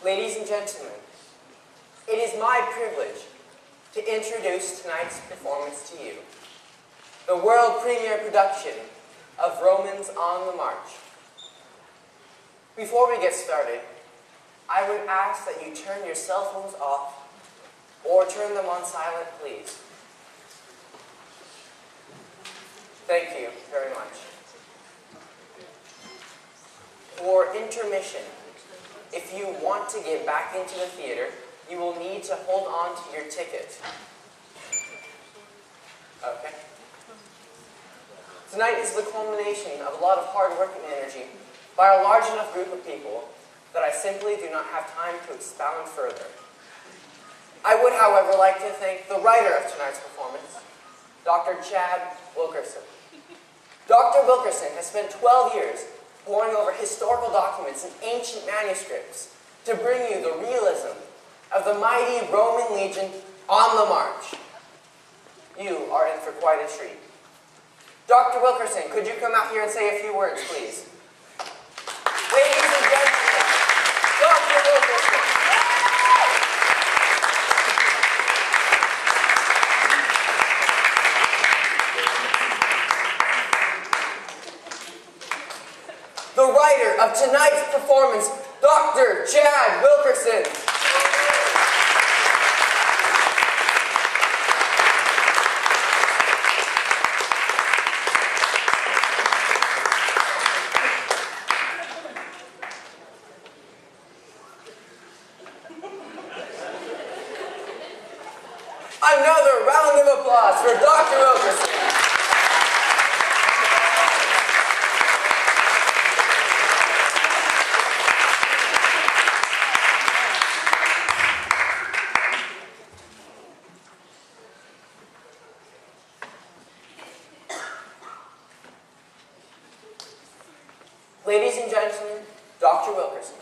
Ladies and gentlemen, it is my privilege to introduce tonight's performance to you, the world premiere production of Romans on the March. Before we get started, I would ask that you turn your cell phones off or turn them on silent, please. Thank you very much. For intermission, if you want to get back into the theater, you will need to hold on to your ticket. Okay. Tonight is the culmination of a lot of hard work and energy by a large enough group of people that I simply do not have time to expound further. I would, however, like to thank the writer of tonight's performance, Dr. Chad Wilkerson. Dr. Wilkerson has spent 12 years poring over historical documents and ancient manuscripts to bring you the realism of the mighty Roman legion on the march. You are in for quite a treat. Dr. Wilkerson, could you come out here and say a few words, please? Ladies and gentlemen, Dr. Wilkerson. The writer of tonight's performance, Dr. Chad Wilkerson. Another round of applause for Dr. Wilkerson. Ladies and gentlemen, Dr. Wilkerson.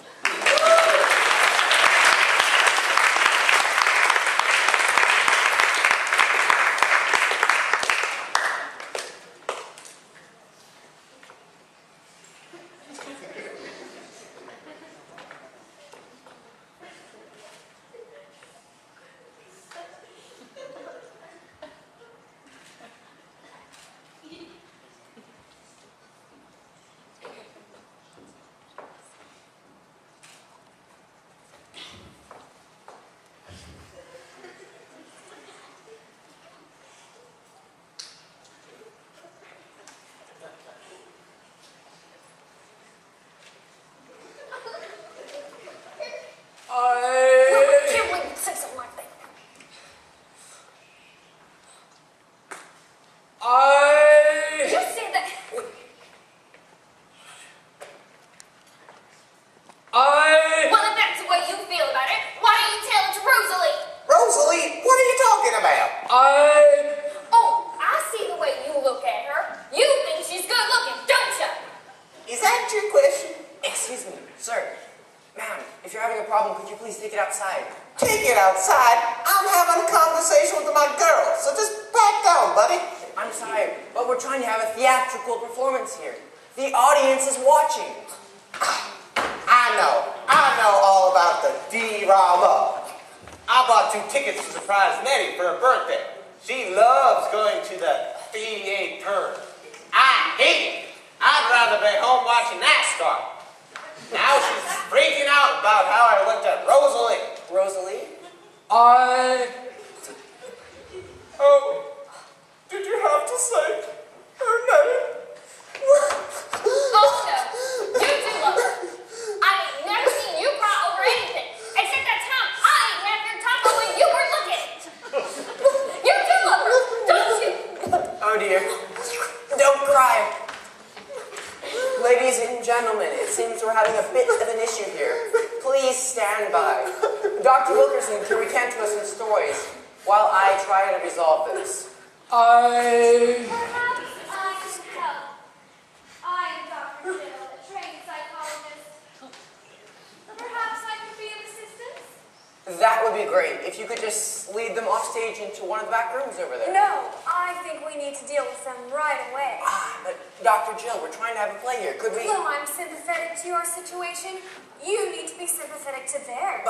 if you could just lead them off stage into one of the back rooms over there. No, I think we need to deal with them right away. But Dr. Jill, we're trying to have a play here. Could we... Though I'm sympathetic to your situation, you need to be sympathetic to theirs.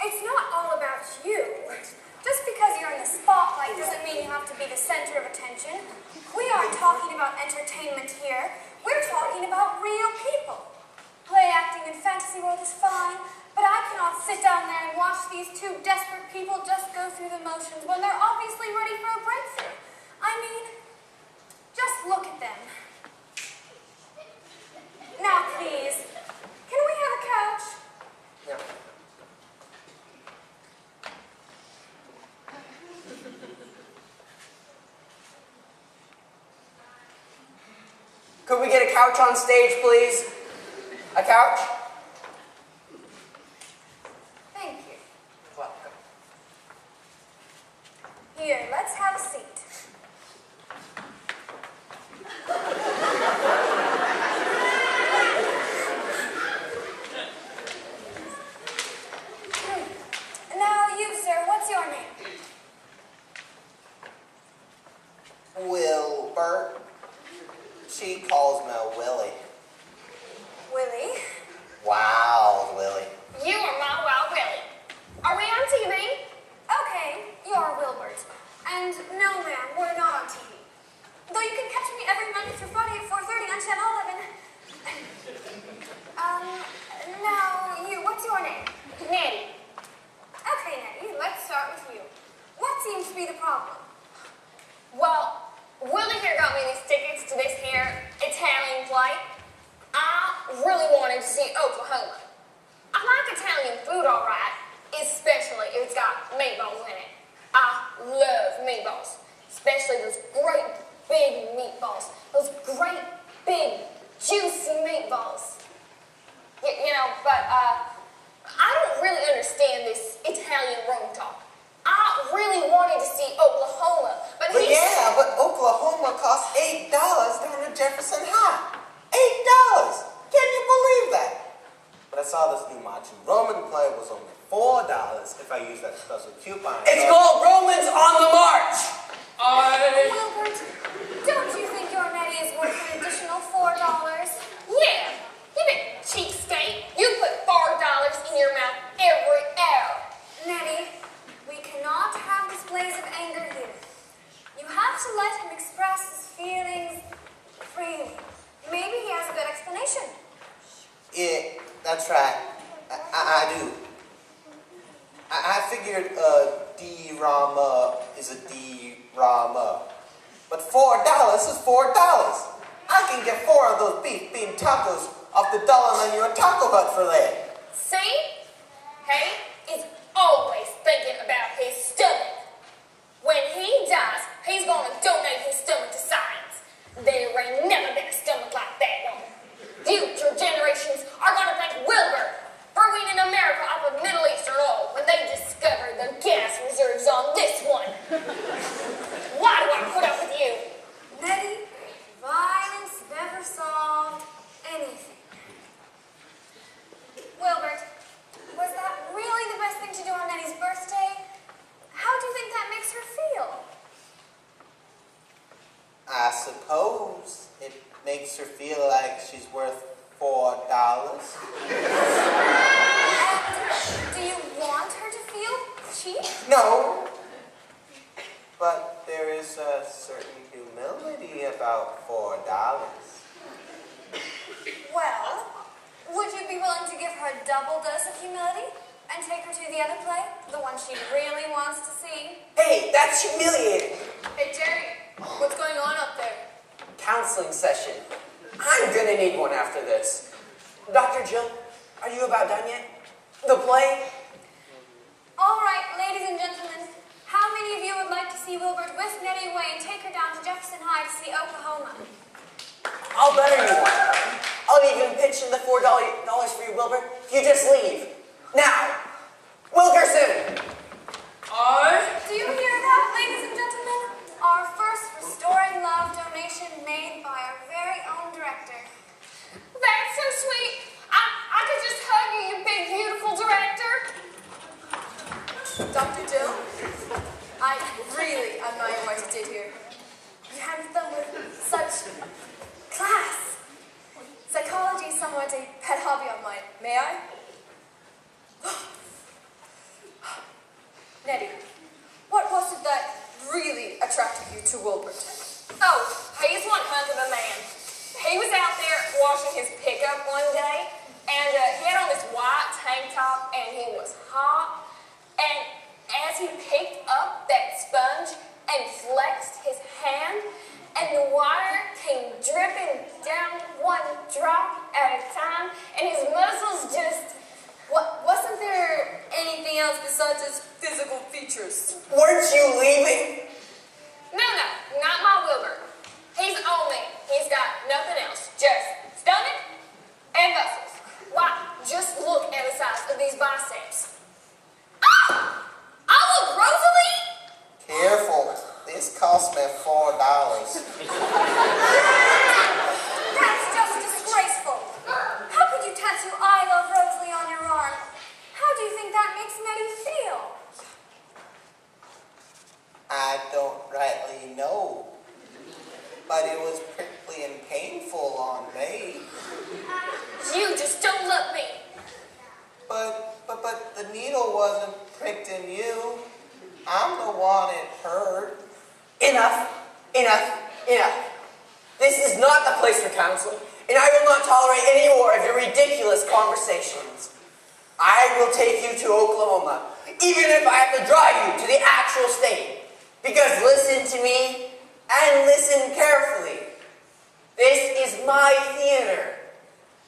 It's not all about you. Just because you're in the spotlight doesn't mean you have to be the center of attention. We aren't talking about entertainment here. We're talking about real people. Play acting in fantasy world is fine, but I cannot sit down there and watch these two desperate people just go through the motions when they're obviously ready for a breakthrough. I mean, just look at them. Now, please, can we have a couch? Yeah. Could we get a couch on stage, please? A couch? Thank you. Welcome. Here, let's have a seat. Now, you, sir, what's your name? Wilbert. She calls me Willie. Willie. Wow, Willie. You are my Wild Willie. Are we on TV? Okay, you're Wilbert. And no, ma'am, we're not on TV. Though you can catch me every Monday through Friday at 4:30 on Channel 11. Now, you, what's your name? Nettie. Okay, Nettie, let's start with you. What seems to be the problem? Well, Willie here got me these tickets to this here Italian play. I really wanted to see Oklahoma. I like Italian food all right, especially if it's got meatballs in it. I love meatballs, especially those great big meatballs. Those great big juicy meatballs. But I don't really understand this Italian Rome talk. I really wanted to see Oklahoma, but Oklahoma costs $8 down at Jefferson High. $8! Can you believe that? But I saw this new Machu Roman play was only $4 if I use that special coupon. It's called Romans on the March. Wilbert, don't you think your Nettie is worth an additional $4? yeah, you big cheapskate. You put $4 in your mouth every hour. Nettie, we cannot have displays of anger here. You have to let him express his feelings freely. Maybe he has a good explanation. Yeah, that's right. I do. I figured D-Rama is a D-Rama. But $4 is $4. I can get 4 of those beef bean tacos off the dollar menu at Taco Hut for that. See? He is always thinking about his stomach. When he dies, he's going to donate his stomach to science. There ain't never been a stomach like that one. Future generations are going to thank Wilbur for weaning America off of Middle Eastern oil when they discovered the gas reserves on this one. Why do I put up with you? Nettie, violence never solved anything. Wilbert, was that really the best thing to do on Nettie's birthday? How do you think that makes her feel? I suppose it makes her feel like she's worth $4. And do you want her to feel cheap? No, but there is a certain humility about $4. Well, would you be willing to give her a double dose of humility and take her to the other play, the one she really wants to see? Hey, that's humiliating. Hey, Jerry, what's going on up there? Counseling session. I'm gonna need one after this. Dr. Jill, are you about done yet? The play? All right, ladies and gentlemen, how many of you would like to see Wilbert whisk Nettie away and take her down to Jefferson High to see Oklahoma? I'll bet anyone. I'll even pitch in the $4 for you, Wilbur. You just leave. Now, Wilkerson! Do you hear that, ladies and gentlemen? Our first Restoring Love donation made by our very own director. That's so sweet. I could just hug you, you big, beautiful director. Dr. Dill, I really admire what you did here. You handled them with such class. Psychology is somewhat a pet hobby of mine. May I? Nettie, what was it that really attracted you to Wilbert? Oh, he's one hunk of a man. He was out there washing his pickup one day, and he had on this white tank top, and he was hot. And as he picked up that sponge and flexed his hand, and the water came dripping down one drop at a time, and his muscles just... Wasn't there anything else besides his physical features? Weren't you leaving? No, not my Wilbur. He's all me. He's got nothing else. Just stomach and muscles. Why, just look at the size of these biceps. Ah! I look Rosalie? Careful. This cost me $4. That's just disgraceful. How could you tattoo "I love Rosalie" on your arm? How do you think that makes Nettie feel? I don't rightly know, but it was prickly and painful on me. You just don't love me. But the needle wasn't pricked in you. I'm the one it hurt. Enough. This is not the place for counsel, and I will not tolerate any more of your ridiculous conversations. I will take you to Oklahoma, even if I have to drive you to the actual state. Because listen to me, and listen carefully. This is my theater.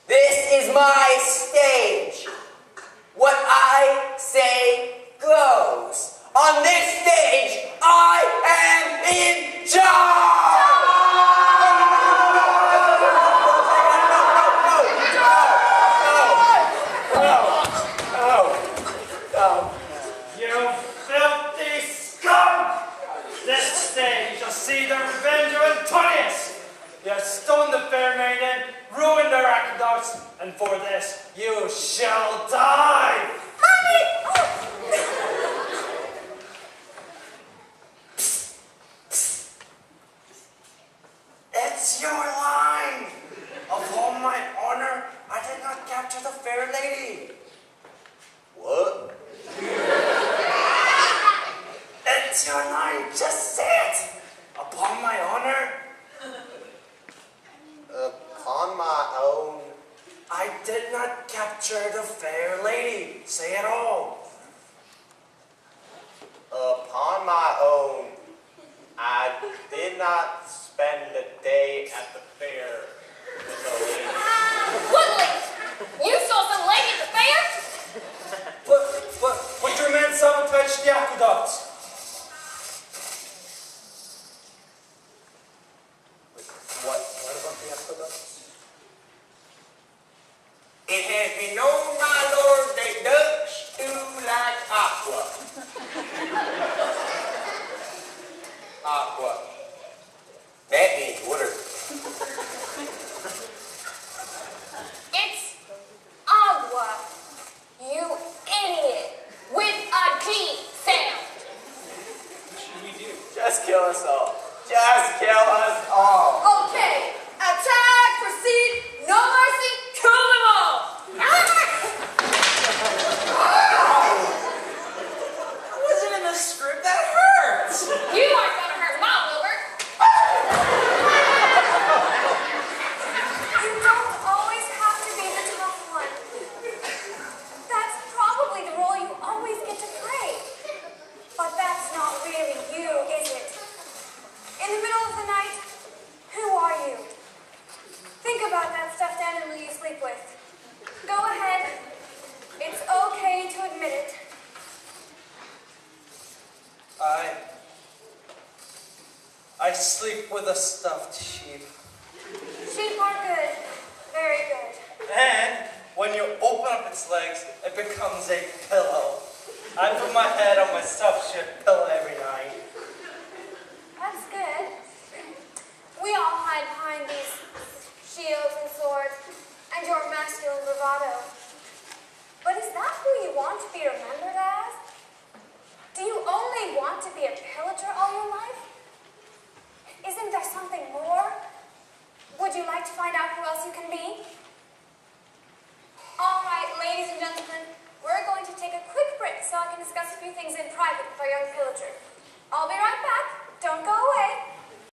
This is my stage. What I say goes. On this stage, I am in charge! You filthy scum! This stage shall see the revenge of Antonius! You have stolen the fair maiden, ruined their aqueducts, and for this you shall die! It's your line! Upon my honor, I did not capture the fair lady. What? It's your line, just say it! Upon my honor, Upon my own, I did not capture the fair lady. Say it all. upon my own, I did not spend the day at the fair with a lady. What lady? You saw some lady at the fair? But your men sabotaged the aqueduct. What about the aqueduct? It has been known, my lord, that ducks do like aqua. Aqua. That means water. It's agua. You idiot. With a G sound. Just kill us all. Just kill us all. Okay, attack, proceed, no mercy, kill them all! That wasn't in the script. That hurts. You aren't gonna hurt my Wilbur. You don't always have to be the tough one. That's probably the role you always get to play. But that's not really you, is it? In the middle of the night, who are you? Think about that stuffed animal you sleep with. Go ahead. It's okay to admit it. I sleep with a stuffed sheep. Sheep are good. Very good. And when you open up its legs, it becomes a pillow. I put my head on my stuffed sheep pillow every night. That's good. We all hide behind these shields and swords and your masculine bravado. But is that who you want to be remembered as? Do you only want to be a pillager all your life? Isn't there something more? Would you like to find out who else you can be? All right, ladies and gentlemen, we're going to take a quick break so I can discuss a few things in private with our young pillager.